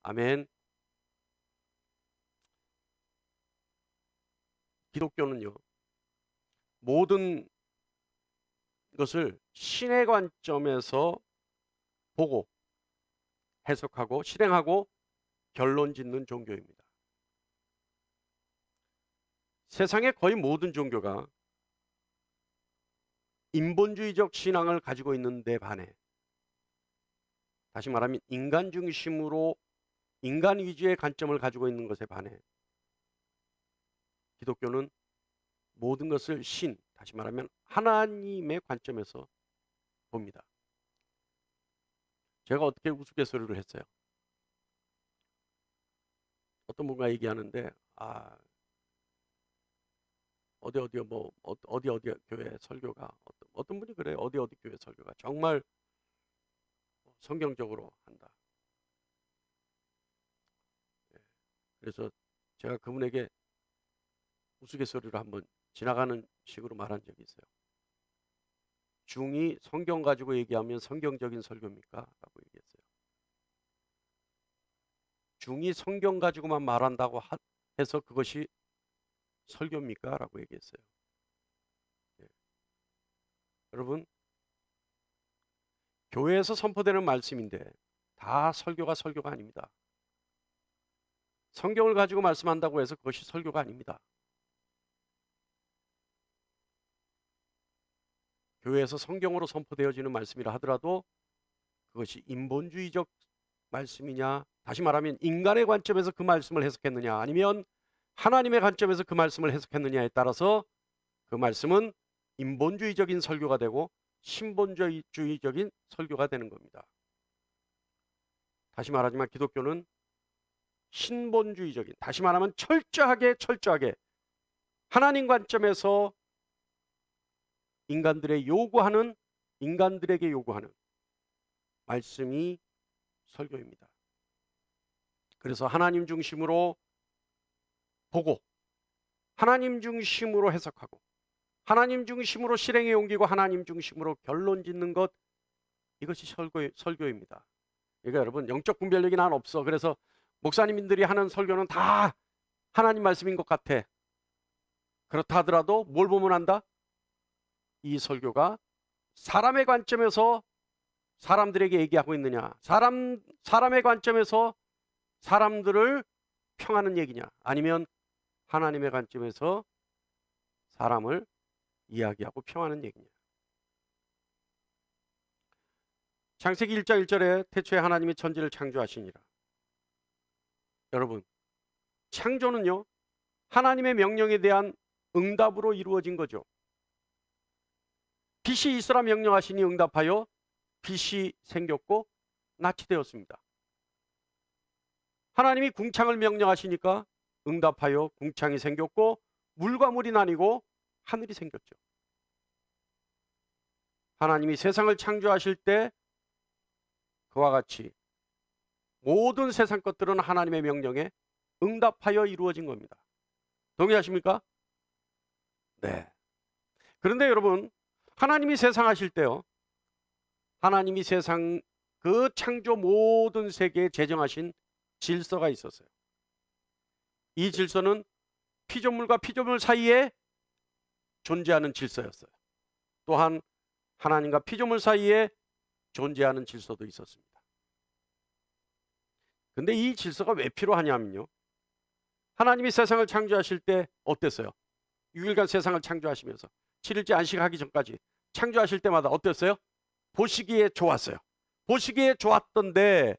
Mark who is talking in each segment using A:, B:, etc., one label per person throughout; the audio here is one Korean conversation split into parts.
A: 아멘. 기독교는요, 모든 것을 신의 관점에서 보고 해석하고 실행하고 결론 짓는 종교입니다. 세상의 거의 모든 종교가 인본주의적 신앙을 가지고 있는데 반해, 다시 말하면 인간 중심으로 인간 위주의 관점을 가지고 있는 것에 반해 기독교는 모든 것을 신, 다시 말하면 하나님의 관점에서 봅니다. 제가 어떻게 우스갯소리를 했어요. 어떤 분과 얘기하는데 어디 교회 설교가 어떤 분이 그래요. 어디 교회 설교가 정말 성경적으로 한다. 그래서 제가 그분에게 우스갯소리로 한번 지나가는 식으로 말한 적이 있어요. 중이 성경 가지고 얘기하면 성경적인 설교입니까? 라고 얘기했어요. 중이 성경 가지고만 말한다고 해서 그것이 설교입니까? 라고 얘기했어요. 예. 여러분, 교회에서 선포되는 말씀인데 다 설교가 아닙니다. 성경을 가지고 말씀한다고 해서 그것이 설교가 아닙니다. 교회에서 성경으로 선포되어지는 말씀이라 하더라도 그것이 인본주의적 말씀이냐, 다시 말하면 인간의 관점에서 그 말씀을 해석했느냐, 아니면 하나님의 관점에서 그 말씀을 해석했느냐에 따라서 그 말씀은 인본주의적인 설교가 되고 신본주의적인 설교가 되는 겁니다. 다시 말하지만 기독교는 신본주의적인, 다시 말하면 철저하게 하나님 관점에서 인간들에게 요구하는 말씀이 설교입니다. 그래서 하나님 중심으로 보고 하나님 중심으로 해석하고 하나님 중심으로 실행에 옮기고 하나님 중심으로 결론 짓는 것, 이것이 설교입니다. 그러니까 여러분, 영적 분별력이 난 없어, 그래서 목사님들이 하는 설교는 다 하나님 말씀인 것 같아, 그렇다 하더라도 뭘 보면 안다? 이 설교가 사람의 관점에서 사람들에게 얘기하고 있느냐, 사람의 관점에서 사람들을 평하는 얘기냐, 아니면 하나님의 관점에서 사람을 이야기하고 평하는 얘기냐. 창세기 1장 1절에 태초에 하나님이 천지를 창조하시니라. 여러분, 창조는요, 하나님의 명령에 대한 응답으로 이루어진 거죠. 빛이 있으라 명령하시니 응답하여 빛이 생겼고 낯이 되었습니다. 하나님이 궁창을 명령하시니까 응답하여 궁창이 생겼고 물과 물이 나뉘고 하늘이 생겼죠. 하나님이 세상을 창조하실 때 그와 같이 모든 세상 것들은 하나님의 명령에 응답하여 이루어진 겁니다. 동의하십니까? 네. 그런데 여러분, 하나님이 세상 하실 때요, 하나님이 세상 그 창조 모든 세계에 제정하신 질서가 있었어요. 이 질서는 피조물과 피조물 사이에 존재하는 질서였어요. 또한 하나님과 피조물 사이에 존재하는 질서도 있었습니다. 근데 이 질서가 왜 필요하냐면요, 하나님이 세상을 창조하실 때 어땠어요? 6일간 세상을 창조하시면서 7일째 안식하기 전까지 창조하실 때마다 어땠어요? 보시기에 좋았어요. 보시기에 좋았던데,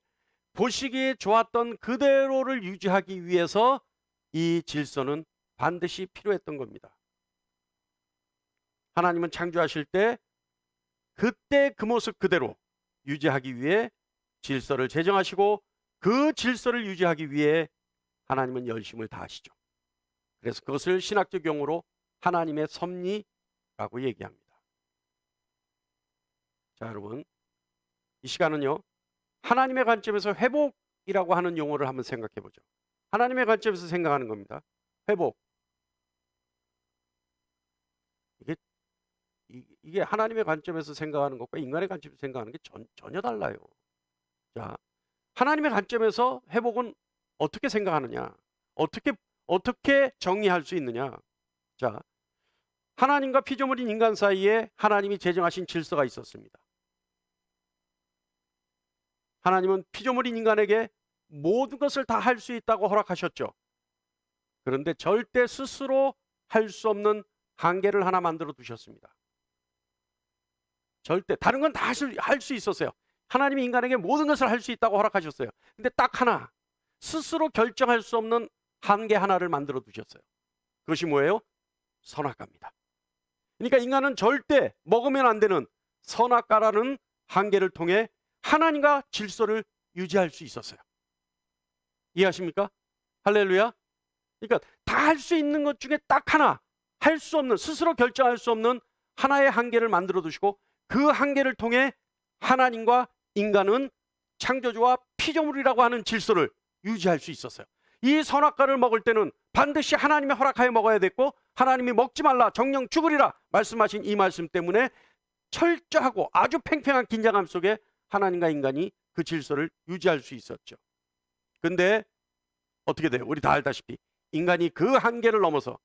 A: 보시기에 좋았던 그대로를 유지하기 위해서 이 질서는 반드시 필요했던 겁니다. 하나님은 창조하실 때 그때 그 모습 그대로 유지하기 위해 질서를 제정하시고, 그 질서를 유지하기 위해 하나님은 열심을 다하시죠. 그래서 그것을 신학적 용어로 하나님의 섭리라고 얘기합니다. 자, 여러분, 이 시간은요, 하나님의 관점에서 회복이라고 하는 용어를 한번 생각해 보죠. 하나님의 관점에서 생각하는 겁니다. 회복. 이게 하나님의 관점에서 생각하는 것과 인간의 관점에서 생각하는 게 전혀 달라요. 자, 하나님의 관점에서 회복은 어떻게 생각하느냐? 어떻게 정의할 수 있느냐? 자, 하나님과 피조물인 인간 사이에 하나님이 제정하신 질서가 있었습니다. 하나님은 피조물인 인간에게 모든 것을 다 할 수 있다고 허락하셨죠. 그런데 절대 스스로 할 수 없는 한계를 하나 만들어 두셨습니다. 절대 다른 건 다 할 수 있었어요. 하나님이 인간에게 모든 것을 할 수 있다고 허락하셨어요. 근데 딱 하나, 스스로 결정할 수 없는 한계 하나를 만들어 두셨어요. 그것이 뭐예요? 선악과입니다. 그러니까 인간은 절대 먹으면 안 되는 선악과라는 한계를 통해 하나님과 질서를 유지할 수 있었어요. 이해하십니까? 할렐루야. 그러니까 다 할 수 있는 것 중에 딱 하나, 할 수 없는, 스스로 결정할 수 없는 하나의 한계를 만들어 두시고 그 한계를 통해 하나님과 인간은 창조주와 피조물이라고 하는 질서를 유지할 수 있었어요. 이 선악과를 먹을 때는 반드시 하나님의 허락하에 먹어야 됐고, 하나님이 먹지 말라 정령 죽으리라 말씀하신 이 말씀 때문에 철저하고 아주 팽팽한 긴장감 속에 하나님과 인간이 그 질서를 유지할 수 있었죠. 근데 어떻게 돼요? 우리 다 알다시피 인간이 그 한계를 넘어서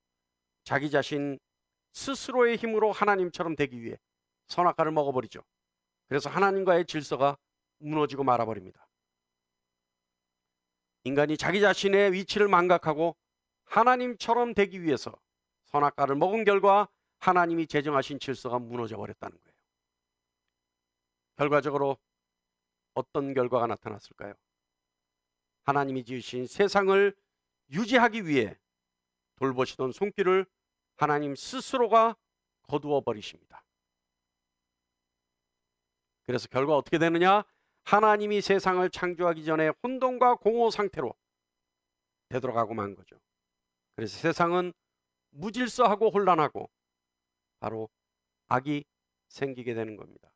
A: 자기 자신 스스로의 힘으로 하나님처럼 되기 위해 선악과를 먹어버리죠. 그래서 하나님과의 질서가 무너지고 말아버립니다. 인간이 자기 자신의 위치를 망각하고 하나님처럼 되기 위해서 선악과를 먹은 결과 하나님이 제정하신 질서가 무너져 버렸다는 거예요. 결과적으로 어떤 결과가 나타났을까요? 하나님이 지으신 세상을 유지하기 위해 돌보시던 손길을 하나님 스스로가 거두어 버리십니다. 그래서 결과 어떻게 되느냐? 하나님이 세상을 창조하기 전에 혼돈과 공허 상태로 되돌아가고 만 거죠. 그래서 세상은 무질서하고 혼란하고 바로 악이 생기게 되는 겁니다.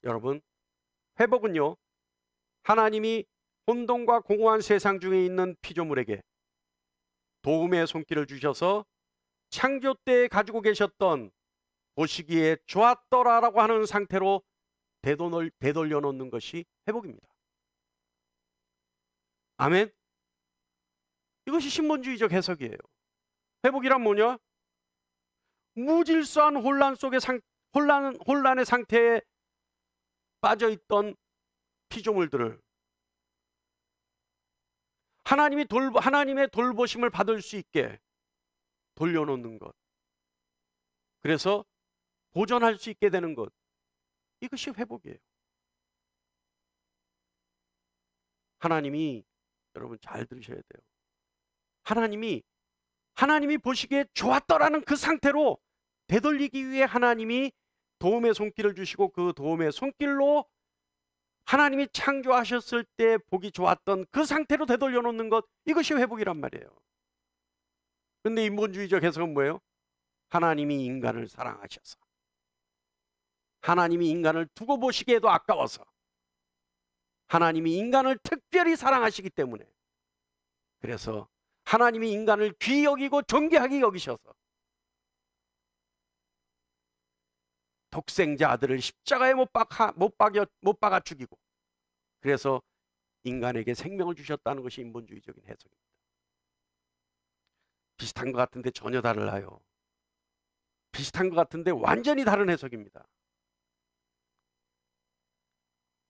A: 여러분, 회복은요, 하나님이 혼돈과 공허한 세상 중에 있는 피조물에게 도움의 손길을 주셔서 창조 때에 가지고 계셨던 보시기에 좋았더라라고 하는 상태로 되돌려 놓는 것이 회복입니다. 아멘. 이것이 신본주의적 해석이에요. 회복이란 뭐냐? 무질서한 혼란 속의 혼란의 상태에 빠져 있던 피조물들을 하나님의 돌보심을 받을 수 있게 돌려놓는 것. 그래서 보존할 수 있게 되는 것. 이것이 회복이에요. 하나님이, 여러분 잘 들으셔야 돼요. 하나님이 보시기에 좋았더라는 그 상태로 되돌리기 위해 하나님이 도움의 손길을 주시고 그 도움의 손길로 하나님이 창조하셨을 때 보기 좋았던 그 상태로 되돌려 놓는 것, 이것이 회복이란 말이에요. 그런데 인본주의적 해석은 뭐예요? 하나님이 인간을 사랑하셔서, 하나님이 인간을 두고 보시기에도 아까워서, 하나님이 인간을 특별히 사랑하시기 때문에, 그래서 하나님이 인간을 귀히 여기고 존귀하게 여기셔서 독생자 아들을 십자가에 못 박아 죽이고, 그래서 인간에게 생명을 주셨다는 것이 인본주의적인 해석입니다. 비슷한 것 같은데 전혀 달라요. 비슷한 것 같은데 완전히 다른 해석입니다.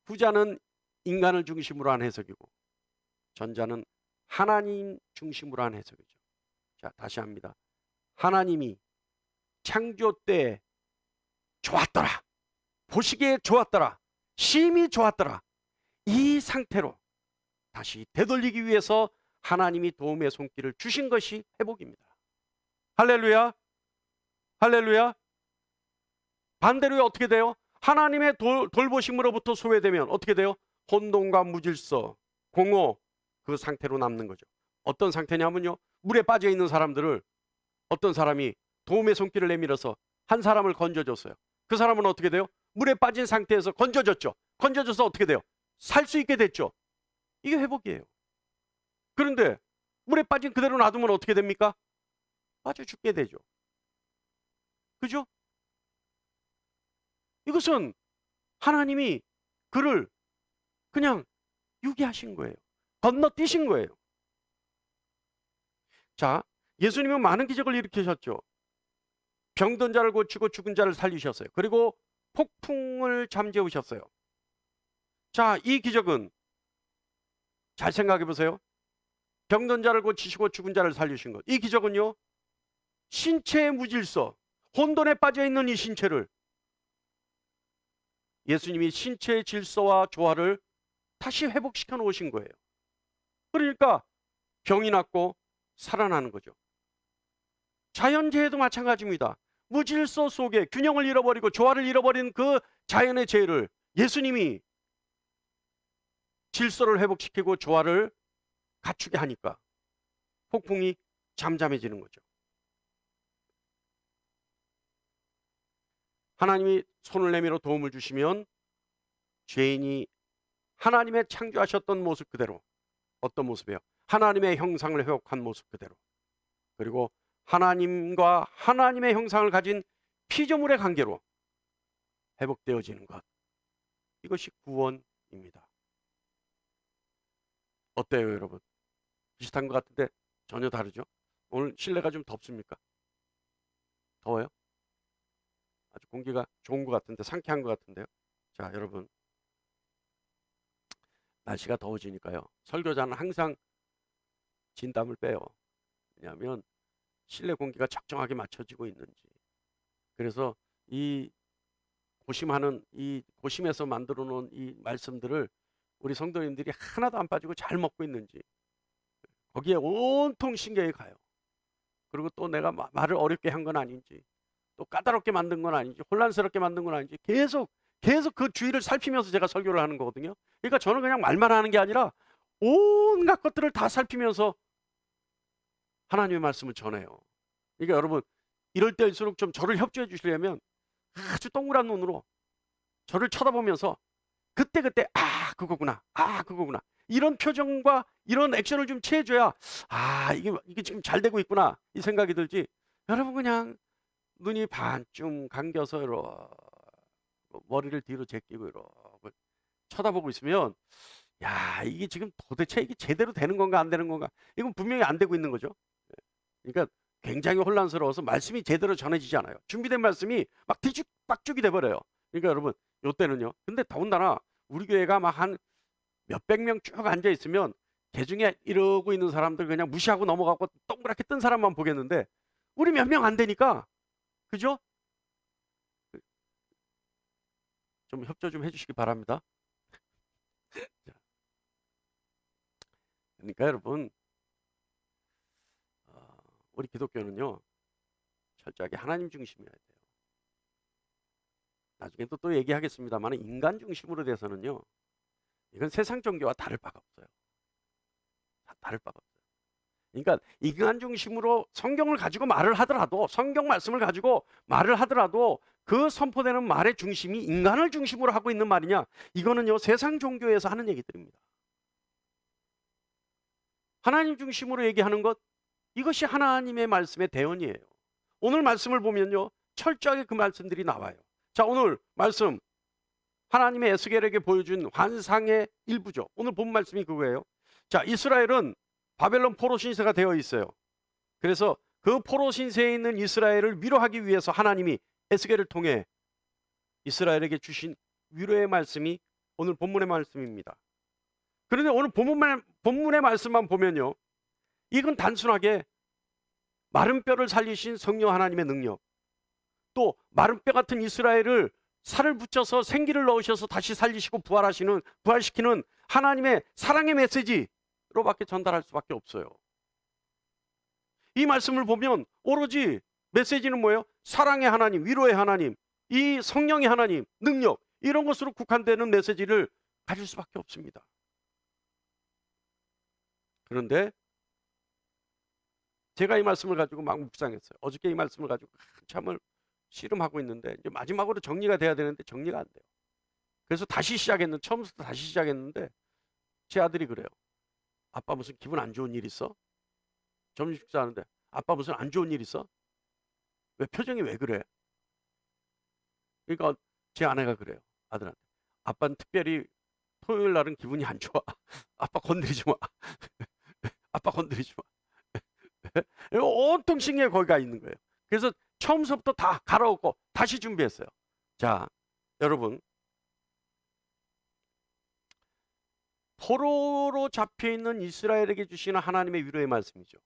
A: 후자는 인간을 중심으로 한 해석이고 전자는 하나님 중심으로 한 해석이죠. 자, 다시 합니다. 하나님이 창조 때 좋았더라, 보시기에 좋았더라, 심히 좋았더라, 이 상태로 다시 되돌리기 위해서 하나님이 도움의 손길을 주신 것이 회복입니다. 할렐루야. 할렐루야. 반대로 어떻게 돼요? 하나님의 돌보심으로부터 소외되면 어떻게 돼요? 혼돈과 무질서, 공허, 그 상태로 남는 거죠. 어떤 상태냐면요, 물에 빠져 있는 사람들을 어떤 사람이 도움의 손길을 내밀어서 한 사람을 건져줬어요. 그 사람은 어떻게 돼요? 물에 빠진 상태에서 건져졌죠. 건져져서 어떻게 돼요? 살 수 있게 됐죠. 이게 회복이에요. 그런데 물에 빠진 그대로 놔두면 어떻게 됩니까? 빠져 죽게 되죠. 그죠? 이것은 하나님이 그를 그냥 유기하신 거예요. 건너뛰신 거예요. 자, 예수님은 많은 기적을 일으키셨죠. 병든 자를 고치고 죽은 자를 살리셨어요. 그리고 폭풍을 잠재우셨어요. 자, 이 기적은 잘 생각해 보세요. 병든 자를 고치시고 죽은 자를 살리신 것. 이 기적은요, 신체의 무질서, 혼돈에 빠져 있는 이 신체를 예수님이 신체의 질서와 조화를 다시 회복시켜 놓으신 거예요. 그러니까 병이 낫고 살아나는 거죠. 자연재해도 마찬가지입니다. 무질서 속에 균형을 잃어버리고 조화를 잃어버린 그 자연의 재해를 예수님이 질서를 회복시키고 조화를 갖추게 하니까 폭풍이 잠잠해지는 거죠. 하나님이 손을 내밀어 도움을 주시면 죄인이 하나님의 창조하셨던 모습 그대로, 어떤 모습이에요? 하나님의 형상을 회복한 모습 그대로, 그리고 하나님과 하나님의 형상을 가진 피조물의 관계로 회복되어지는 것, 이것이 구원입니다. 어때요 여러분? 비슷한 것 같은데 전혀 다르죠? 오늘 실내가 좀 덥습니까? 더워요? 아주 공기가 좋은 것 같은데, 상쾌한 것 같은데요. 자, 여러분, 날씨가 더워지니까요, 설교자는 항상 진땀을 빼요. 왜냐하면 실내 공기가 적정하게 맞춰지고 있는지. 그래서 이 고심에서 만들어 놓은 이 말씀들을 우리 성도님들이 하나도 안 빠지고 잘 먹고 있는지, 거기에 온통 신경이 가요. 그리고 또 내가 말을 어렵게 한 건 아닌지, 또 까다롭게 만든 건 아닌지, 혼란스럽게 만든 건 아닌지 계속 그 주의를 살피면서 제가 설교를 하는 거거든요. 그러니까 저는 그냥 말만 하는 게 아니라 온갖 것들을 다 살피면서 하나님의 말씀을 전해요. 그러니까 여러분, 이럴 때일수록 좀 저를 협조해 주시려면 아주 동그란 눈으로 저를 쳐다보면서 그때그때 그거구나, 그거구나, 이런 표정과 이런 액션을 좀 취해줘야 이게 지금 잘 되고 있구나, 이 생각이 들지. 여러분, 그냥 눈이 반쯤 감겨서 이렇게 머리를 뒤로 제끼고 이렇게 쳐다보고 있으면, 이게 지금 도대체 이게 제대로 되는 건가 안 되는 건가, 이건 분명히 안 되고 있는 거죠. 그러니까 굉장히 혼란스러워서 말씀이 제대로 전해지지 않아요. 준비된 말씀이 막 뒤죽박죽이 돼버려요. 그러니까 여러분, 요때는요, 근데 더군다나 우리 교회가 막 한 몇백 명 쭉 앉아 있으면 개중에 이러고 있는 사람들 그냥 무시하고 넘어가고 동그랗게 뜬 사람만 보겠는데, 우리 몇 명 안 되니까, 그죠? 좀 협조 좀 해주시기 바랍니다. 그러니까 여러분, 우리 기독교는요, 철저하게 하나님 중심이어야 돼요. 나중에 또 얘기하겠습니다만, 인간 중심으로 돼서는요, 이건 세상 종교와 다를 바가 없어요. 다를 바가 없어요. 그러니까 인간 중심으로 성경을 가지고 말을 하더라도, 성경 말씀을 가지고 말을 하더라도 그 선포되는 말의 중심이 인간을 중심으로 하고 있는 말이냐, 이거는요, 세상 종교에서 하는 얘기들입니다. 하나님 중심으로 얘기하는 것, 이것이 하나님의 말씀의 대언이에요. 오늘 말씀을 보면요, 철저하게 그 말씀들이 나와요. 자, 오늘 말씀, 하나님의 에스겔에게 보여준 환상의 일부죠. 오늘 본 말씀이 그거예요. 자, 이스라엘은 바벨론 포로 신세가 되어 있어요. 그래서 그 포로 신세에 있는 이스라엘을 위로하기 위해서 하나님이 에스겔을 통해 이스라엘에게 주신 위로의 말씀이 오늘 본문의 말씀입니다. 그런데 오늘 본문의 말씀만 보면요, 이건 단순하게 마른 뼈를 살리신 성령 하나님의 능력, 또 마른 뼈 같은 이스라엘을 살을 붙여서 생기를 넣으셔서 다시 살리시고 부활시키는 하나님의 사랑의 메시지로밖에 전달할 수밖에 없어요. 이 말씀을 보면 오로지 메시지는 뭐예요? 사랑의 하나님, 위로의 하나님, 이 성령의 하나님, 능력, 이런 것으로 국한되는 메시지를 가질 수밖에 없습니다. 그런데 제가 이 말씀을 가지고 막 묵상했어요. 어저께 이 말씀을 가지고 한참을 씨름하고 있는데, 이제 마지막으로 정리가 돼야 되는데 정리가 안 돼요. 그래서 처음부터 다시 시작했는데 제 아들이 그래요. 아빠 무슨 기분 안 좋은 일 있어? 점심 식사하는데 아빠 무슨 안 좋은 일 있어? 왜 표정이 왜 그래? 그러니까 제 아내가 그래요. 아들한테. 아빠는 특별히 토요일 날은 기분이 안 좋아. 아빠 건드리지 마. 아빠 건드리지 마. 온통 신경이 거기 가 있는 거예요. 그래서 처음부터 다 갈아엎고 다시 준비했어요. 자, 여러분, 포로로 잡혀있는 이스라엘에게 주시는 하나님의 위로의 말씀이죠.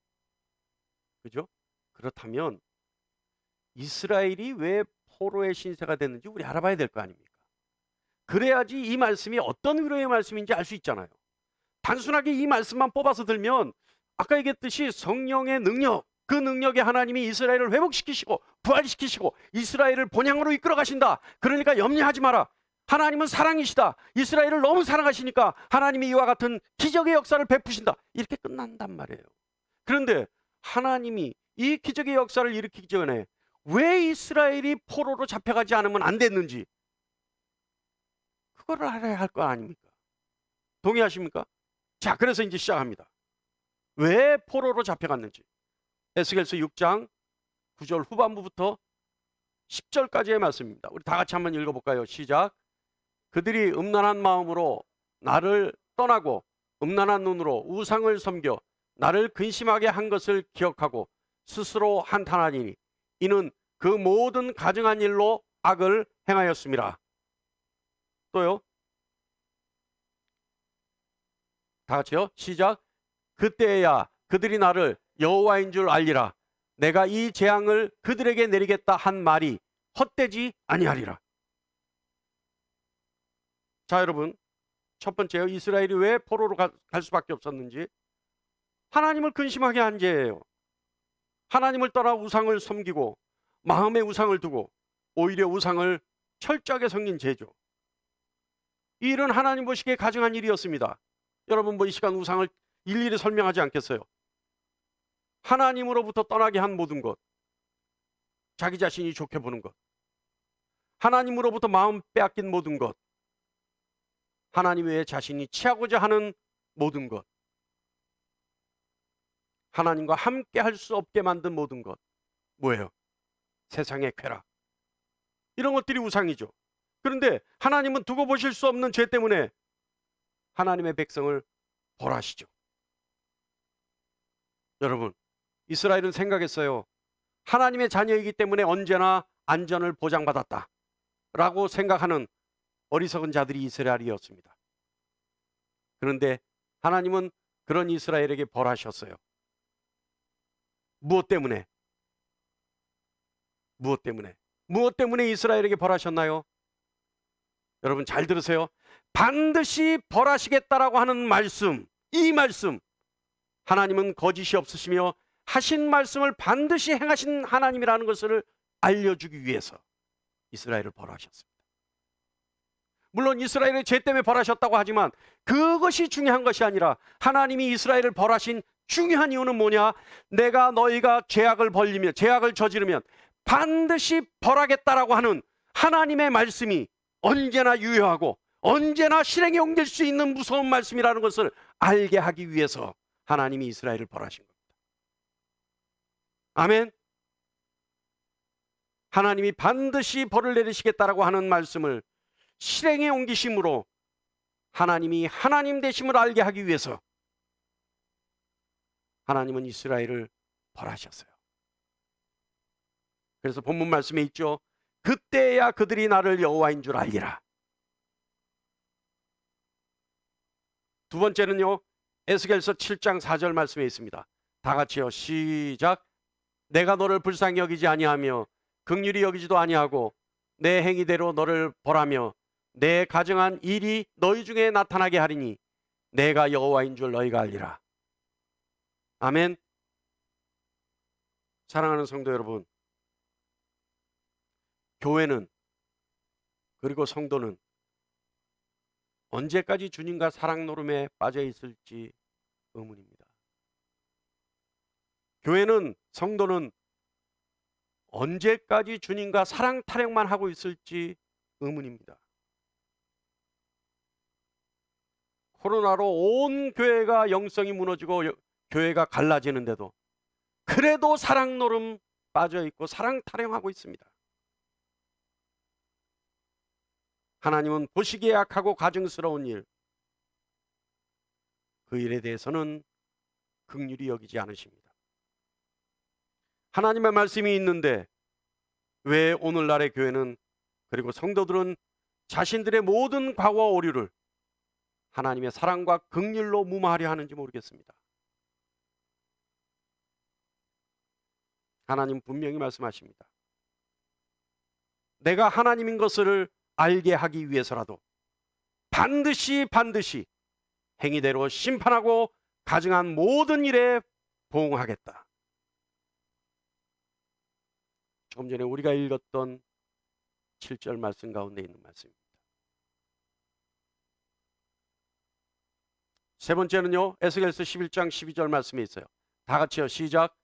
A: 그죠? 그렇다면 이스라엘이 왜 포로의 신세가 됐는지 우리 알아봐야 될 거 아닙니까? 그래야지 이 말씀이 어떤 위로의 말씀인지 알 수 있잖아요. 단순하게 이 말씀만 뽑아서 들면 아까 얘기했듯이 성령의 능력, 그 능력에 하나님이 이스라엘을 회복시키시고 부활시키시고 이스라엘을 본향으로 이끌어 가신다. 그러니까 염려하지 마라. 하나님은 사랑이시다. 이스라엘을 너무 사랑하시니까 하나님이 이와 같은 기적의 역사를 베푸신다. 이렇게 끝난단 말이에요. 그런데 하나님이 이 기적의 역사를 일으키기 전에 왜 이스라엘이 포로로 잡혀가지 않으면 안 됐는지 그거를 알아야 할 거 아닙니까? 동의하십니까? 자, 그래서 이제 시작합니다. 왜 포로로 잡혀갔는지. 에스겔서 6장 9절 후반부부터 10절까지의 말씀입니다. 우리 다 같이 한번 읽어볼까요? 시작. 그들이 음란한 마음으로 나를 떠나고 음란한 눈으로 우상을 섬겨 나를 근심하게 한 것을 기억하고 스스로 한탄하니 이는 그 모든 가증한 일로 악을 행하였습니다. 또요. 다 같이요. 시작. 그때야 그들이 나를 여호와인 줄 알리라. 내가 이 재앙을 그들에게 내리겠다 한 말이 헛되지 아니하리라. 자, 여러분, 첫 번째요. 이스라엘이 왜 포로로 갈 수밖에 없었는지. 하나님을 근심하게 한 죄예요. 하나님을 떠나 우상을 섬기고 마음에 우상을 두고 오히려 우상을 철저하게 섬긴 죄죠. 이 일은 하나님 보시기에 가증한 일이었습니다. 여러분, 이 시간 우상을 일일이 설명하지 않겠어요. 하나님으로부터 떠나게 한 모든 것, 자기 자신이 좋게 보는 것, 하나님으로부터 마음 빼앗긴 모든 것, 하나님 외에 자신이 취하고자 하는 모든 것, 하나님과 함께 할 수 없게 만든 모든 것, 뭐예요? 세상의 쾌락. 이런 것들이 우상이죠. 그런데 하나님은 두고 보실 수 없는 죄 때문에 하나님의 백성을 벌하시죠. 여러분, 이스라엘은 생각했어요. 하나님의 자녀이기 때문에 언제나 안전을 보장받았다 라고 생각하는 어리석은 자들이 이스라엘이었습니다. 그런데 하나님은 그런 이스라엘에게 벌하셨어요. 무엇 때문에? 무엇 때문에? 무엇 때문에 이스라엘에게 벌하셨나요? 여러분 잘 들으세요. 반드시 벌하시겠다라고 하는 말씀, 이 말씀, 하나님은 거짓이 없으시며 하신 말씀을 반드시 행하신 하나님이라는 것을 알려주기 위해서 이스라엘을 벌하셨습니다. 물론 이스라엘의 죄 때문에 벌하셨다고 하지만 그것이 중요한 것이 아니라 하나님이 이스라엘을 벌하신 중요한 이유는 뭐냐? 내가 너희가 죄악을 저지르면 반드시 벌하겠다라고 하는 하나님의 말씀이 언제나 유효하고 언제나 실행에 옮길 수 있는 무서운 말씀이라는 것을 알게 하기 위해서 하나님이 이스라엘을 벌하신 겁니다. 아멘. 하나님이 반드시 벌을 내리시겠다라고 하는 말씀을 실행에 옮기심으로 하나님이 하나님 되심을 알게 하기 위해서 하나님은 이스라엘을 벌하셨어요. 그래서 본문 말씀에 있죠. 그때야 그들이 나를 여호와인 줄 알리라. 두 번째는요, 에스겔서 7장 4절 말씀에 있습니다. 다 같이요. 시작. 내가 너를 불쌍히 여기지 아니하며 긍휼히 여기지도 아니하고 내 행위대로 너를 벌하며 내 가증한 일이 너희 중에 나타나게 하리니 내가 여호와인 줄 너희가 알리라. 아멘. 사랑하는 성도 여러분, 교회는 그리고 성도는 언제까지 주님과 사랑 노름에 빠져 있을지 의문입니다. 교회는, 성도는 언제까지 주님과 사랑 타령만 하고 있을지 의문입니다. 코로나로 온 교회가 영성이 무너지고 교회가 갈라지는데도 그래도 사랑 노름 빠져 있고 사랑 타령하고 있습니다. 하나님은 보시기에 악하고 가증스러운 일, 그 일에 대해서는 긍휼히 여기지 않으십니다. 하나님의 말씀이 있는데 왜 오늘날의 교회는, 그리고 성도들은 자신들의 모든 과거와 오류를 하나님의 사랑과 긍휼로 무마하려 하는지 모르겠습니다. 하나님 분명히 말씀하십니다. 내가 하나님인 것을 알게 하기 위해서라도 반드시 행위대로 심판하고 가증한 모든 일에 보응하겠다. 조금 전에 우리가 읽었던 7절 말씀 가운데 있는 말씀입니다. 세 번째는요, 에스겔서 11장 12절 말씀에 있어요. 다 같이요, 시작.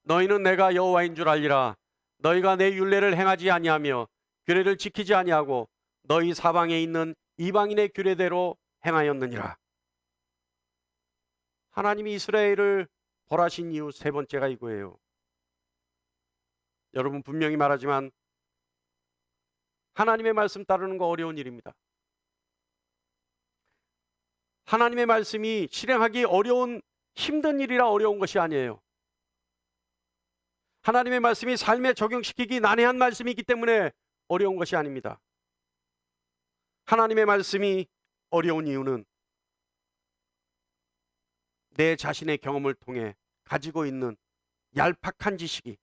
A: 너희는 내가 여호와인 줄 알리라. 너희가 내 율례를 행하지 아니하며 규례를 지키지 아니하고 너희 사방에 있는 이방인의 규례대로 행하였느니라. 하나님이 이스라엘을 벌하신 이유 세 번째가 이거예요. 여러분, 분명히 말하지만 하나님의 말씀 따르는 거 어려운 일입니다. 하나님의 말씀이 실행하기 어려운, 힘든 일이라 어려운 것이 아니에요. 하나님의 말씀이 삶에 적용시키기 난해한 말씀이기 때문에 어려운 것이 아닙니다. 하나님의 말씀이 어려운 이유는 내 자신의 경험을 통해 가지고 있는 얄팍한 지식이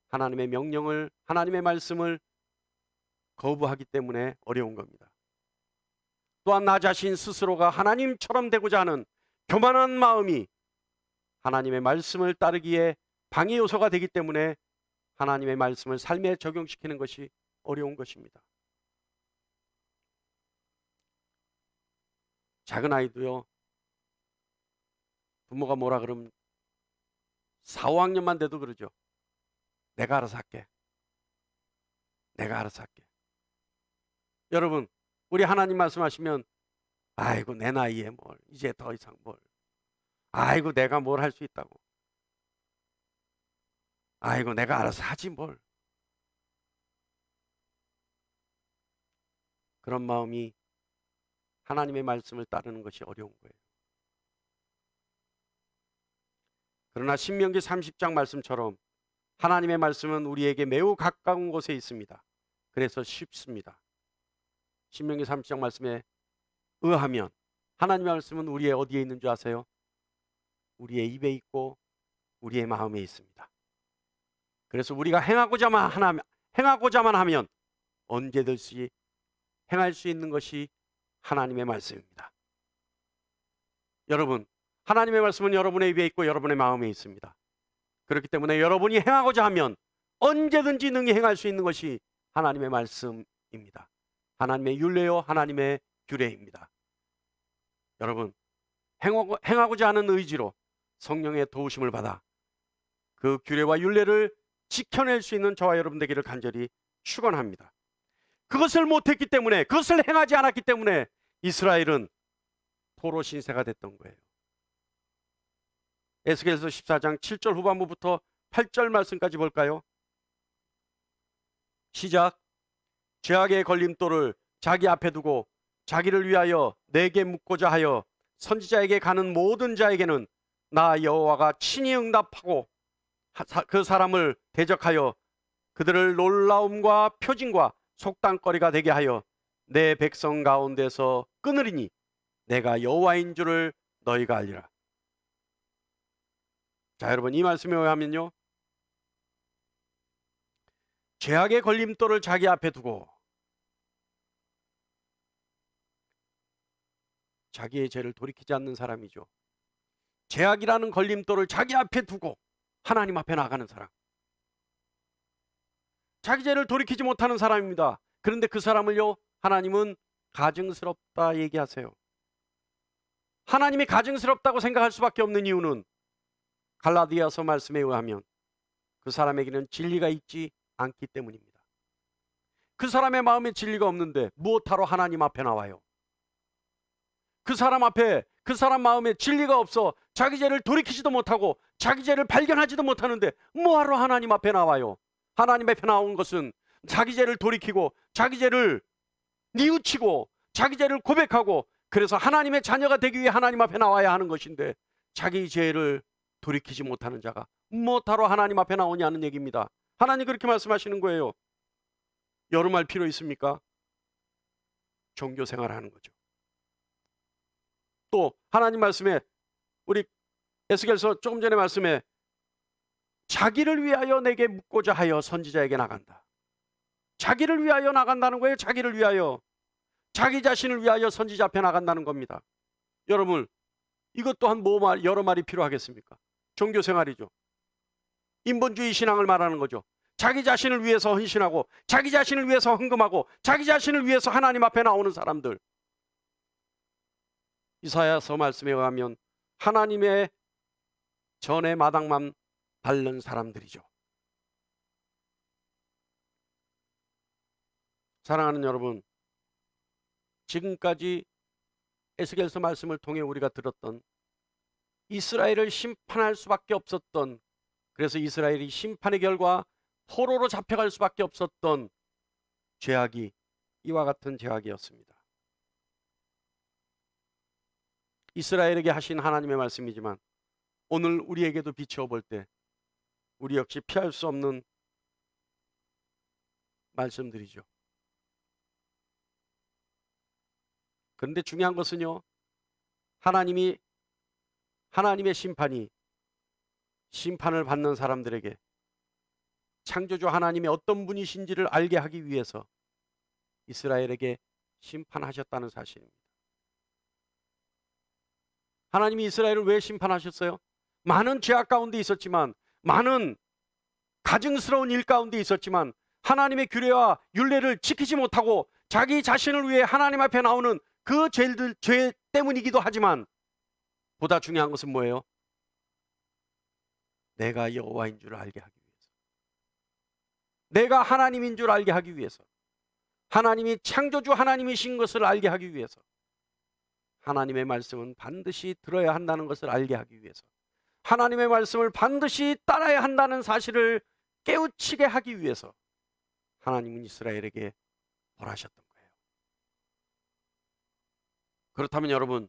A: 하나님의 명령을, 하나님의 말씀을 거부하기 때문에 어려운 겁니다. 또한 나 자신 스스로가 하나님처럼 되고자 하는 교만한 마음이 하나님의 말씀을 따르기에 방해 요소가 되기 때문에 하나님의 말씀을 삶에 적용시키는 것이 어려운 것입니다. 작은 아이도요, 부모가 뭐라 그러면 4, 5학년만 돼도 그러죠. 내가 알아서 할게. 내가 알아서 할게. 여러분, 우리 하나님 말씀하시면 아이고 내 나이에 뭘, 이제 더 이상 뭘, 아이고 내가 뭘 할 수 있다고, 아이고 내가 알아서 하지 뭘. 그런 마음이 하나님의 말씀을 따르는 것이 어려운 거예요. 그러나 신명기 30장 말씀처럼 하나님의 말씀은 우리에게 매우 가까운 곳에 있습니다. 그래서 쉽습니다. 신명기 30장 말씀에 의하면 하나님의 말씀은 우리의 어디에 있는 줄 아세요? 우리의 입에 있고 우리의 마음에 있습니다. 그래서 우리가 행하고자만 하면 언제든지 행할 수 있는 것이 하나님의 말씀입니다. 여러분, 하나님의 말씀은 여러분의 입에 있고 여러분의 마음에 있습니다. 그렇기 때문에 여러분이 행하고자 하면 언제든지 능히 행할 수 있는 것이 하나님의 말씀입니다. 하나님의 율례요, 하나님의 규례입니다. 여러분, 행하고자 하는 의지로 성령의 도우심을 받아 그 규례와 율례를 지켜낼 수 있는 저와 여러분 되기를 간절히 축원합니다. 그것을 못했기 때문에, 그것을 행하지 않았기 때문에 이스라엘은 포로 신세가 됐던 거예요. 에스겔서 14장 7절 후반부부터 8절 말씀까지 볼까요? 시작. 죄악의 걸림돌을 자기 앞에 두고 자기를 위하여 내게 묻고자 하여 선지자에게 가는 모든 자에게는 나 여호와가 친히 응답하고 그 사람을 대적하여 그들을 놀라움과 표징과 속단거리가 되게 하여 내 백성 가운데서 끊으리니 내가 여호와인 줄을 너희가 알리라. 자, 여러분, 이 말씀에 의하면요, 죄악의 걸림돌을 자기 앞에 두고 자기의 죄를 돌이키지 않는 사람이죠. 죄악이라는 걸림돌을 자기 앞에 두고 하나님 앞에 나가는 사람, 자기 죄를 돌이키지 못하는 사람입니다. 그런데 그 사람을요, 하나님은 가증스럽다 얘기하세요. 하나님이 가증스럽다고 생각할 수밖에 없는 이유는 갈라디아서 말씀에 의하면 그 사람에게는 진리가 있지 않기 때문입니다. 그 사람의 마음에 진리가 없는데 무엇하러 하나님 앞에 나와요? 그 사람 앞에, 그 사람 마음에 진리가 없어 자기 죄를 돌이키지도 못하고 자기 죄를 발견하지도 못하는데 뭐하러 하나님 앞에 나와요? 하나님 앞에 나온 것은 자기 죄를 돌이키고 자기 죄를 뉘우치고 자기 죄를 고백하고 그래서 하나님의 자녀가 되기 위해 하나님 앞에 나와야 하는 것인데 자기 죄를 돌이키지 못하는 자가 무엇하러 하나님 앞에 나오냐는 얘기입니다. 하나님 그렇게 말씀하시는 거예요. 여름할 필요 있습니까? 종교 생활하는 거죠. 또 하나님 말씀에 우리 에스겔서 조금 전에 말씀에 자기를 위하여 내게 묻고자 하여 선지자에게 나간다. 자기를 위하여 나간다는 거예요. 자기를 위하여. 자기 자신을 위하여 선지자 앞에 나간다는 겁니다. 여러분 이것 또한 여러 말이 필요하겠습니까? 종교 생활이죠. 인본주의 신앙을 말하는 거죠. 자기 자신을 위해서 헌신하고 자기 자신을 위해서 헌금하고 자기 자신을 위해서 하나님 앞에 나오는 사람들. 이사야서 말씀에 의하면 하나님의 전의 마당만 밟는 사람들이죠. 사랑하는 여러분, 지금까지 에스겔서 말씀을 통해 우리가 들었던 이스라엘을 심판할 수밖에 없었던, 그래서 이스라엘이 심판의 결과 포로로 잡혀갈 수밖에 없었던 죄악이 이와 같은 죄악이었습니다. 이스라엘에게 하신 하나님의 말씀이지만 오늘 우리에게도 비추어 볼 때 우리 역시 피할 수 없는 말씀들이죠. 그런데 중요한 것은요, 하나님의 심판을 받는 사람들에게 창조주 하나님이 어떤 분이신지를 알게 하기 위해서 이스라엘에게 심판하셨다는 사실입니다. 하나님이 이스라엘을 왜 심판하셨어요? 많은 죄악 가운데 있었지만, 많은 가증스러운 일 가운데 있었지만 하나님의 규례와 율례를 지키지 못하고 자기 자신을 위해 하나님 앞에 나오는 그 죄 때문이기도 하지만, 보다 중요한 것은 뭐예요? 내가 여호와인 줄 알게 하기 위해서, 내가 하나님인 줄 알게 하기 위해서, 하나님이 창조주 하나님이신 것을 알게 하기 위해서, 하나님의 말씀은 반드시 들어야 한다는 것을 알게 하기 위해서, 하나님의 말씀을 반드시 따라야 한다는 사실을 깨우치게 하기 위해서 하나님은 이스라엘에게 벌하셨던 거예요. 그렇다면 여러분,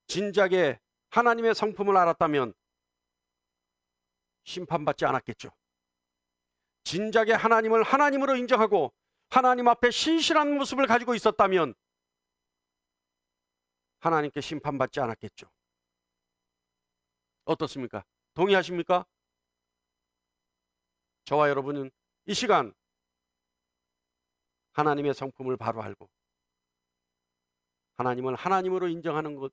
A: 진작에 하나님의 성품을 알았다면 심판받지 않았겠죠. 진작에 하나님을 하나님으로 인정하고 하나님 앞에 신실한 모습을 가지고 있었다면 하나님께 심판받지 않았겠죠. 어떻습니까? 동의하십니까? 저와 여러분은 이 시간 하나님의 성품을 바로 알고 하나님을 하나님으로 인정하는 것,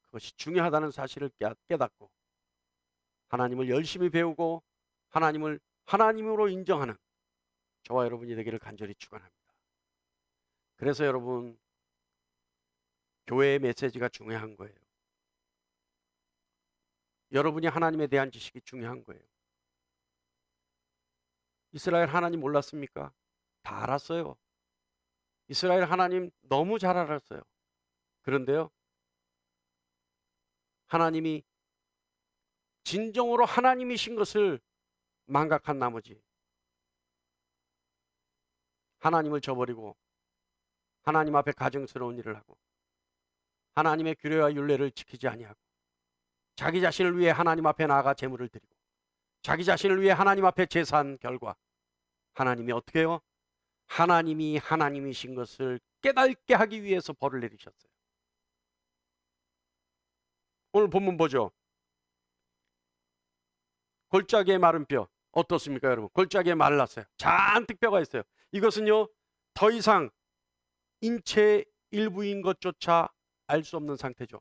A: 그것이 중요하다는 사실을 깨닫고 하나님을 열심히 배우고 하나님을 하나님으로 인정하는 저와 여러분이 되기를 간절히 축원합니다. 그래서 여러분, 교회의 메시지가 중요한 거예요. 여러분이 하나님에 대한 지식이 중요한 거예요. 이스라엘 하나님 몰랐습니까? 다 알았어요. 이스라엘 하나님 너무 잘 알았어요. 그런데요, 하나님이 진정으로 하나님이신 것을 망각한 나머지 하나님을 저버리고 하나님 앞에 가증스러운 일을 하고 하나님의 규례와 율례를 지키지 아니하고 자기 자신을 위해 하나님 앞에 나아가 제물을 드리고 자기 자신을 위해 하나님 앞에 제사한 결과 하나님이 어떻게 해요? 하나님이 하나님이신 것을 깨닫게 하기 위해서 벌을 내리셨어요. 오늘 본문 보죠. 골짜기에 마른 뼈 어떻습니까 여러분? 골짜기에 말랐어요. 잔뜩 뼈가 있어요. 이것은요, 더 이상 인체의 일부인 것조차 알 수 없는 상태죠.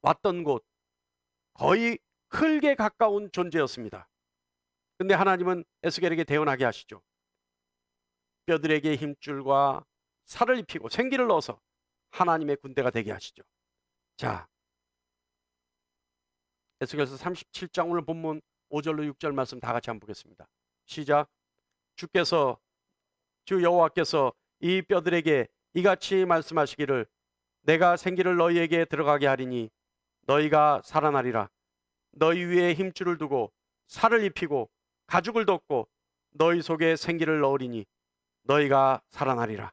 A: 왔던 곳 거의 흙에 가까운 존재였습니다. 근데 하나님은 에스겔에게 대언하게 하시죠. 뼈들에게 힘줄과 살을 입히고 생기를 넣어서 하나님의 군대가 되게 하시죠. 자, 에스겔서 37장 오늘 본문 5절로 6절 말씀 다 같이 한번 보겠습니다. 시작. 주 여호와께서 이 뼈들에게 이같이 말씀하시기를 내가 생기를 너희에게 들어가게 하리니 너희가 살아나리라. 너희 위에 힘줄을 두고 살을 입히고 가죽을 덮고 너희 속에 생기를 넣으리니 너희가 살아나리라.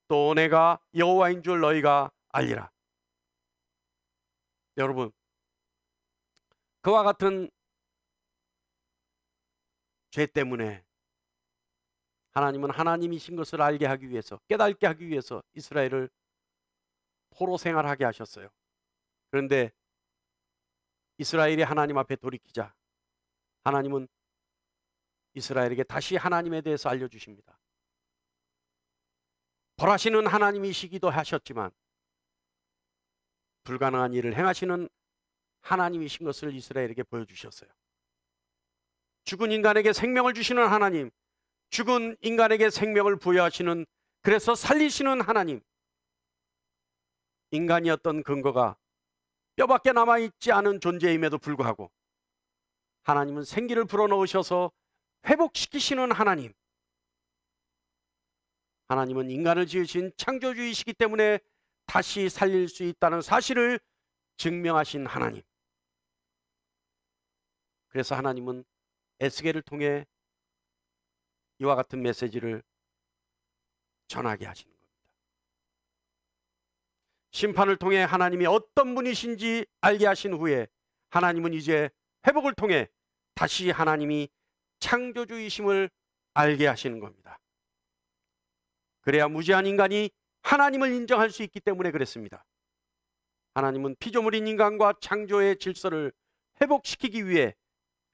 A: 또 내가 여호와인 줄 너희가 알리라. 여러분, 그와 같은 죄 때문에 하나님은 하나님이신 것을 알게 하기 위해서, 깨닫게 하기 위해서 이스라엘을 포로 생활하게 하셨어요. 그런데 이스라엘이 하나님 앞에 돌이키자 하나님은 이스라엘에게 다시 하나님에 대해서 알려주십니다. 벌하시는 하나님이시기도 하셨지만 불가능한 일을 행하시는 하나님이신 것을 이스라엘에게 보여주셨어요. 죽은 인간에게 생명을 주시는 하나님, 죽은 인간에게 생명을 부여하시는, 그래서 살리시는 하나님. 인간이었던 근거가 뼈밖에 남아있지 않은 존재임에도 불구하고 하나님은 생기를 불어넣으셔서 회복시키시는 하나님. 하나님은 인간을 지으신 창조주이시기 때문에 다시 살릴 수 있다는 사실을 증명하신 하나님. 그래서 하나님은 에스겔을 통해 이와 같은 메시지를 전하게 하시는 겁니다. 심판을 통해 하나님이 어떤 분이신지 알게 하신 후에 하나님은 이제 회복을 통해 다시 하나님이 창조주이심을 알게 하시는 겁니다. 그래야 무지한 인간이 하나님을 인정할 수 있기 때문에 그랬습니다. 하나님은 피조물인 인간과 창조의 질서를 회복시키기 위해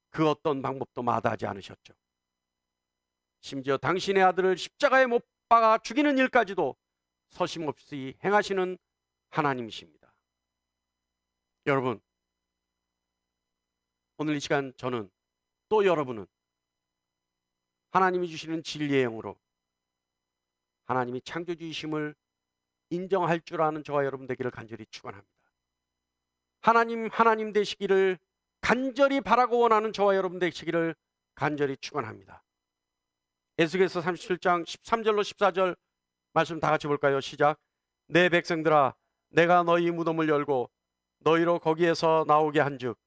A: 그 어떤 방법도 마다하지 않으셨죠. 심지어 당신의 아들을 십자가에 못 박아 죽이는 일까지도 서심없이 행하시는 하나님이십니다. 여러분, 오늘 이 시간 저는 또 여러분은 하나님이 주시는 진리의 영으로 하나님이 창조주이심을 인정할 줄 아는 저와 여러분 되기를 간절히 축원합니다. 하나님 되시기를 간절히 바라고 원하는 저와 여러분 되시기를 간절히 축원합니다. 에스겔서 37장 13절로 14절 말씀 다 같이 볼까요? 시작. 내 백성들아, 내가 너희 무덤을 열고 너희로 거기에서 나오게 한즉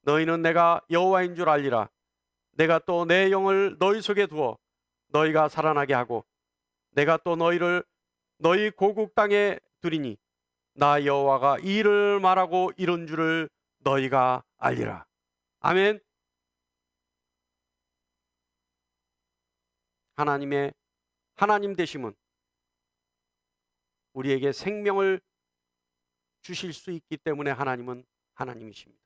A: 너희는 내가 여호와인 줄 알리라. 내가 또 내 영을 너희 속에 두어 너희가 살아나게 하고 내가 또 너희를 너희 고국 땅에 두리니 나 여호와가 이 일을 말하고 이런 줄을 너희가 알리라. 아멘. 하나님의 하나님 되심은 우리에게 생명을 주실 수 있기 때문에 하나님은 하나님이십니다.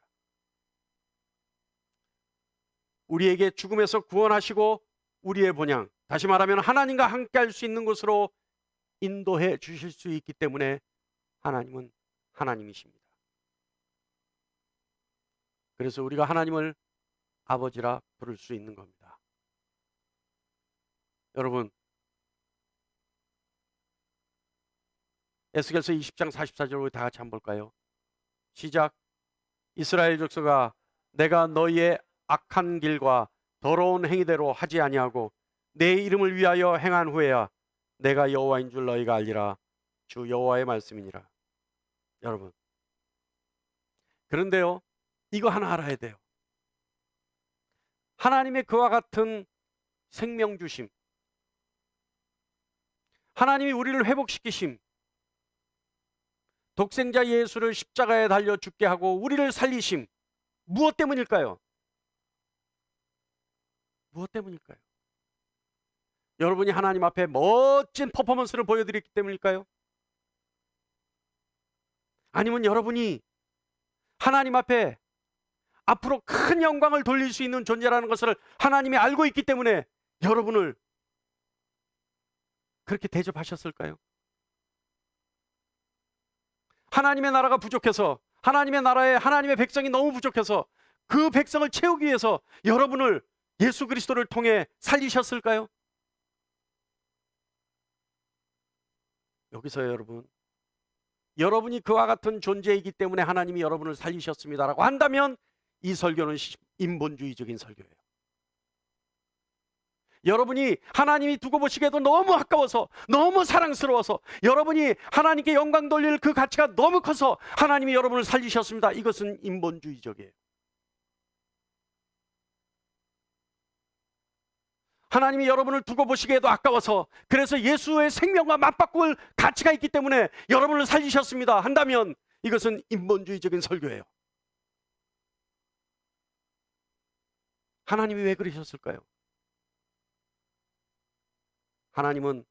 A: 우리에게 죽음에서 구원하시고 우리의 본향, 다시 말하면 하나님과 함께 할 수 있는 곳으로 인도해 주실 수 있기 때문에 하나님은 하나님이십니다. 그래서 우리가 하나님을 아버지라 부를 수 있는 겁니다. 여러분, 에스겔서 20장 44절 우리 다 같이 한번 볼까요? 시작. 이스라엘 족속아, 내가 너희의 악한 길과 더러운 행위대로 하지 아니하고 내 이름을 위하여 행한 후에야 내가 여호와인 줄 너희가 알리라. 주 여호와의 말씀이니라. 여러분, 그런데요, 이거 하나 알아야 돼요. 하나님의 그와 같은 생명 주심, 하나님이 우리를 회복시키심, 독생자 예수를 십자가에 달려 죽게 하고 우리를 살리심, 무엇 때문일까요? 무엇 때문일까요? 여러분이 하나님 앞에 멋진 퍼포먼스를 보여드렸기 때문일까요? 아니면 여러분이 하나님 앞에 앞으로 큰 영광을 돌릴 수 있는 존재라는 것을 하나님이 알고 있기 때문에 여러분을 그렇게 대접하셨을까요? 하나님의 나라가 부족해서, 하나님의 나라에 하나님의 백성이 너무 부족해서 그 백성을 채우기 위해서 여러분을 예수 그리스도를 통해 살리셨을까요? 여기서 여러분이 그와 같은 존재이기 때문에 하나님이 여러분을 살리셨습니다라고 한다면 이 설교는 인본주의적인 설교예요. 여러분이 하나님이 두고 보시기에도 너무 아까워서, 너무 사랑스러워서, 여러분이 하나님께 영광 돌릴 그 가치가 너무 커서 하나님이 여러분을 살리셨습니다. 이것은 인본주의적이에요. 하나님이 여러분을 두고 보시기에도 아까워서, 그래서 예수의 생명과 맞바꿀 가치가 있기 때문에 여러분을 살리셨습니다 한다면 이것은 인본주의적인 설교예요. 하나님이 왜 그러셨을까요? 하나님은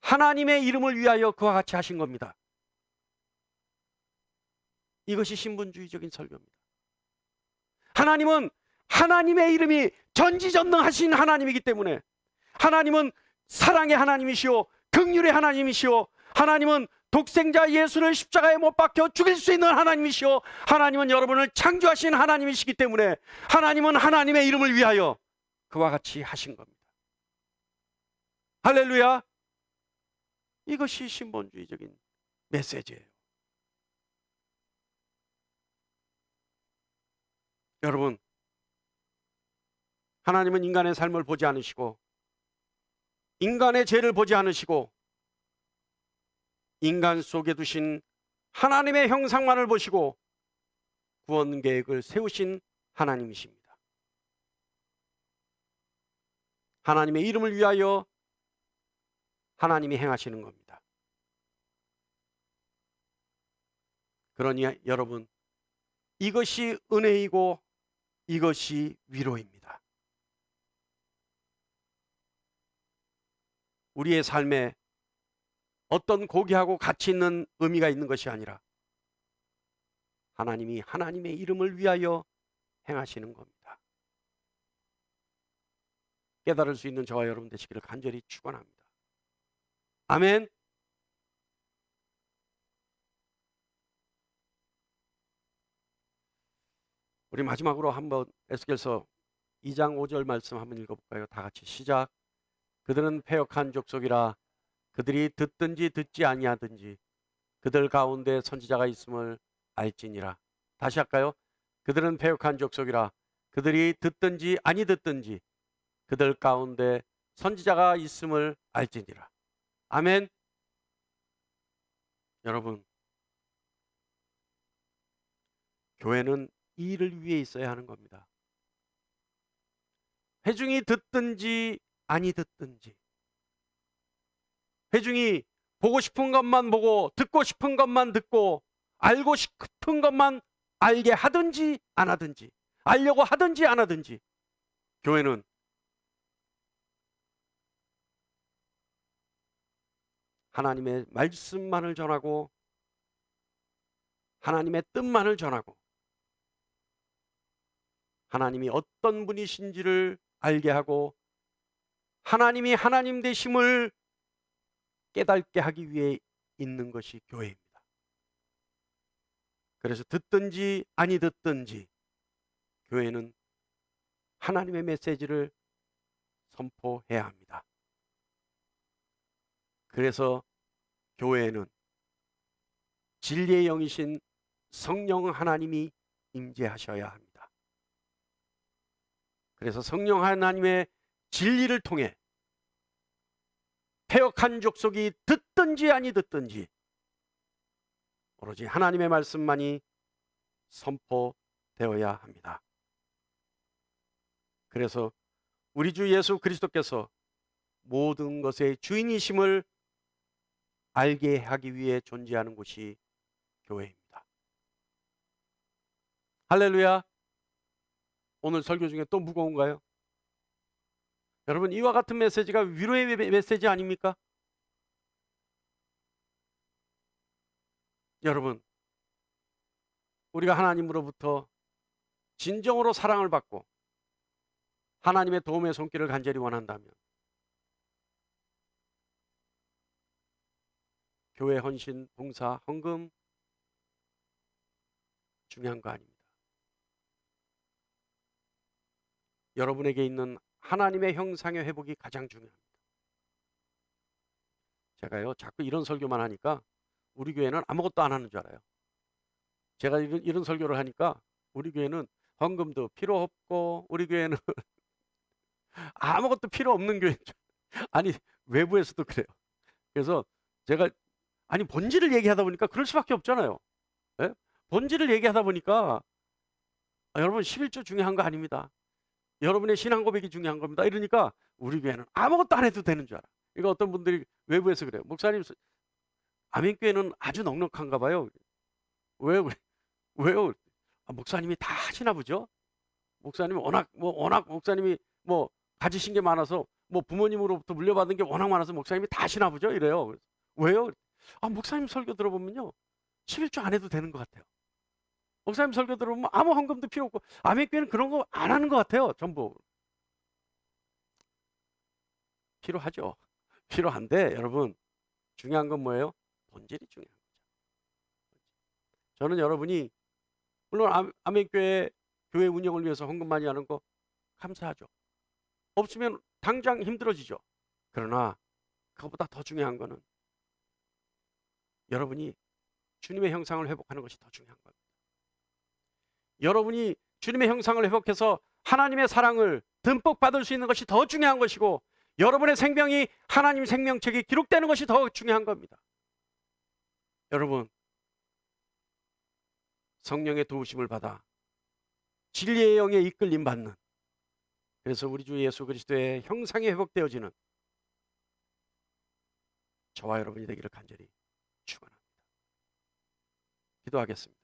A: 하나님의 이름을 위하여 그와 같이 하신 겁니다. 이것이 신분주의적인 설교입니다. 하나님은 하나님의 이름이 전지전능하신 하나님이기 때문에, 하나님은 사랑의 하나님이시오, 긍휼의 하나님이시오, 하나님은 독생자 예수를 십자가에 못 박혀 죽일 수 있는 하나님이시오, 하나님은 여러분을 창조하신 하나님이시기 때문에 하나님은 하나님의 이름을 위하여 그와 같이 하신 겁니다. 할렐루야. 이것이 신본주의적인 메시지예요. 여러분, 하나님은 인간의 삶을 보지 않으시고 인간의 죄를 보지 않으시고 인간 속에 두신 하나님의 형상만을 보시고 구원 계획을 세우신 하나님이십니다. 하나님의 이름을 위하여 하나님이 행하시는 겁니다. 그러니 여러분, 이것이 은혜이고 이것이 위로입니다. 우리의 삶에 어떤 고귀하고 가치 있는 의미가 있는 것이 아니라 하나님이 하나님의 이름을 위하여 행하시는 겁니다. 깨달을 수 있는 저와 여러분 되시기를 간절히 축원합니다. 아멘. 우리 마지막으로 한번 에스겔서 2장 5절 말씀 한번 읽어볼까요? 다 같이 시작. 그들은 패역한 족속이라 그들이 듣든지 듣지 아니하든지 그들 가운데 선지자가 있음을 알지니라. 다시 할까요? 그들은 패역한 족속이라 그들이 듣든지 아니 듣든지 그들 가운데 선지자가 있음을 알지니라. 아멘. 여러분, 교회는 이 일을 위해 있어야 하는 겁니다. 회중이 듣든지 아니 듣든지, 회중이 보고 싶은 것만 보고 듣고 싶은 것만 듣고 알고 싶은 것만 알게 하든지 안 하든지, 알려고 하든지 안 하든지, 교회는 하나님의 말씀만을 전하고 하나님의 뜻만을 전하고 하나님이 어떤 분이신지를 알게 하고 하나님이 하나님 되심을 깨닫게 하기 위해 있는 것이 교회입니다. 그래서 듣든지 아니 듣든지 교회는 하나님의 메시지를 선포해야 합니다. 그래서 교회에는 진리의 영이신 성령 하나님이 임재하셔야 합니다. 그래서 성령 하나님의 진리를 통해 패역한 족속이 듣든지 아니 듣든지 오로지 하나님의 말씀만이 선포되어야 합니다. 그래서 우리 주 예수 그리스도께서 모든 것의 주인이심을 알게 하기 위해 존재하는 곳이 교회입니다. 할렐루야. 오늘 설교 중에 또 무거운가요? 여러분, 이와 같은 메시지가 위로의 메시지 아닙니까? 여러분, 우리가 하나님으로부터 진정으로 사랑을 받고 하나님의 도움의 손길을 간절히 원한다면 교회 헌신, 봉사, 헌금 중요한 거 아닙니다. 여러분에게 있는 하나님의 형상의 회복이 가장 중요합니다. 제가요 자꾸 이런 설교만 하니까 우리 교회는 아무것도 안 하는 줄 알아요. 제가 이런 설교를 하니까 우리 교회는 헌금도 필요 없고 우리 교회는 아무것도 필요 없는 교회인 줄. 아니, 외부에서도 그래요. 그래서 제가 본질을 얘기하다 보니까 그럴 수밖에 없잖아요. 예? 본질을 얘기하다 보니까 여러분 11조 중요한 거 아닙니다. 여러분의 신앙 고백이 중요한 겁니다. 이러니까 우리 교회는 아무것도 안 해도 되는 줄 알아. 이거 어떤 분들이 외부에서 그래요. 목사님, 아멘교회는 아주 넉넉한가 봐요. 왜요? 왜요? 아, 목사님이 다 하시나 보죠? 목사님이 워낙 목사님이 뭐 가지신 게 많아서 뭐 부모님으로부터 물려받은 게 워낙 많아서 목사님이 다 하시나 보죠? 이래요. 그래서 왜요? 아, 목사님 설교 들어보면요. 11조 안 해도 되는 것 같아요. 목사님 설교 들어보면 아무 헌금도 필요 없고, 아멘교회는 그런 거 안 하는 것 같아요. 전부. 필요하죠. 필요한데 여러분, 중요한 건 뭐예요? 본질이 중요한 거죠. 저는 여러분이 물론 아멘교회 교회 운영을 위해서 헌금 많이 하는 거 감사하죠. 없으면 당장 힘들어지죠. 그러나 그것보다 더 중요한 거는 여러분이 주님의 형상을 회복하는 것이 더 중요한 겁니다. 여러분이 주님의 형상을 회복해서 하나님의 사랑을 듬뿍 받을 수 있는 것이 더 중요한 것이고, 여러분의 생명이 하나님 생명책에 기록되는 것이 더 중요한 겁니다. 여러분, 성령의 도우심을 받아 진리의 영에 이끌림 받는, 그래서 우리 주 예수 그리스도의 형상이 회복되어지는 저와 여러분이 되기를 간절히 축원합니다. 기도하겠습니다.